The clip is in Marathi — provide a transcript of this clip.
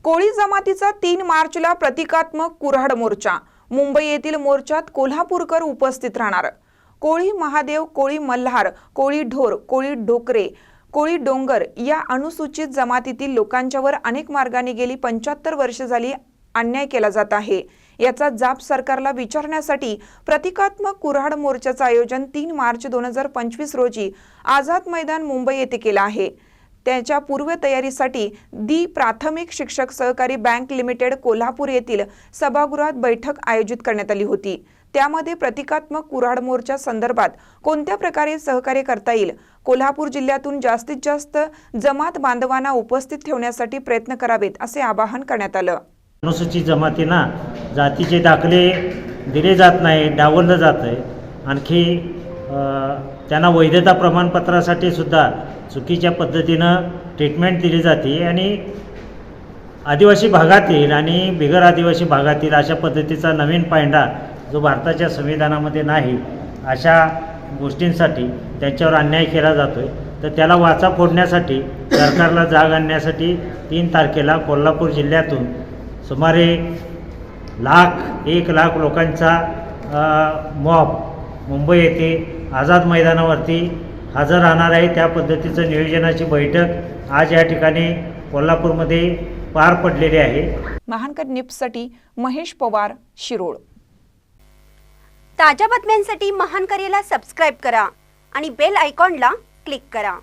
कोळी जमातीचा 3 मार्चला प्रतिकात्मक कुऱ्हाड मोर्चा। मुंबई येथील मोर्चात कोल्हापूरकर उपस्थित राहणार। कोळी महादेव, कोळी मल्हार, कोळी ढोर, कोळी ढोकरे, कोळी डोंगर या अनुसूचित जमातीतील लोकांच्यावर अनेक मार्गाने गेली 75 वर्ष झाली अन्याय केला जात आहे। याचा जाब सरकारला विचारण्यासाठी प्रतिकात्मक कुऱ्हाड मोर्चाचे आयोजन 3 मार्च 2025 रोजी आझाद मैदान मुंबई येथे केले आहे। त्याच्या पूर्व तयारीसाठी प्राथमिक शिक्षक सहकारी बँक लिमिटेड कोल्हापूर येथील सभागृहात बैठक आयोजित करण्यात आली होती। त्यामध्ये प्रतिकात्मक कुऱ्हाड मोर्चा संदर्भात कोणत्या प्रकारे सहकार्य करता येईल, कोल्हापूर जिल्ह्यातून जास्तीत जास्त जमात बांधवांना उपस्थित ठेवण्यासाठी प्रयत्न करावेत असे आवाहन करण्यात आले। अनुसूचित जमातींना जातीचे दाखले दिले जात नाही, डावललं जात आहे। आणखी त्यांना वैधता प्रमाणपत्रासाठी सुद्धा चुकीच्या पद्धतीनं ट्रीटमेंट दिली जाते आणि आदिवासी भागातील आणि बिगर आदिवासी भागातील अशा पद्धतीचा नवीन पायंडा जो भारताच्या संविधानामध्ये नाही, अशा गोष्टींसाठी त्यांच्यावर अन्याय केला जातो आहे। तर त्याला वाचा फोडण्यासाठी सरकारला जाग आणण्यासाठी 3 तारखेला कोल्हापूर जिल्ह्यातून सुमारे 1 लाख लोकांचा मॉब मुंबई येथे आझाद मैदानावरती हजर राहणार आहे। त्या पद्धतीचं नियोजनाची बैठक आज या ठिकाणी कोल्हापूरमध्ये पार पडलेली आहे। महानकर न्यूजसाठी महेश पवार, शिरोळ। ताज्या बातम्यांसाठी महानकरेला सबस्क्राइब करा आणि बेल आयकॉनला क्लिक करा।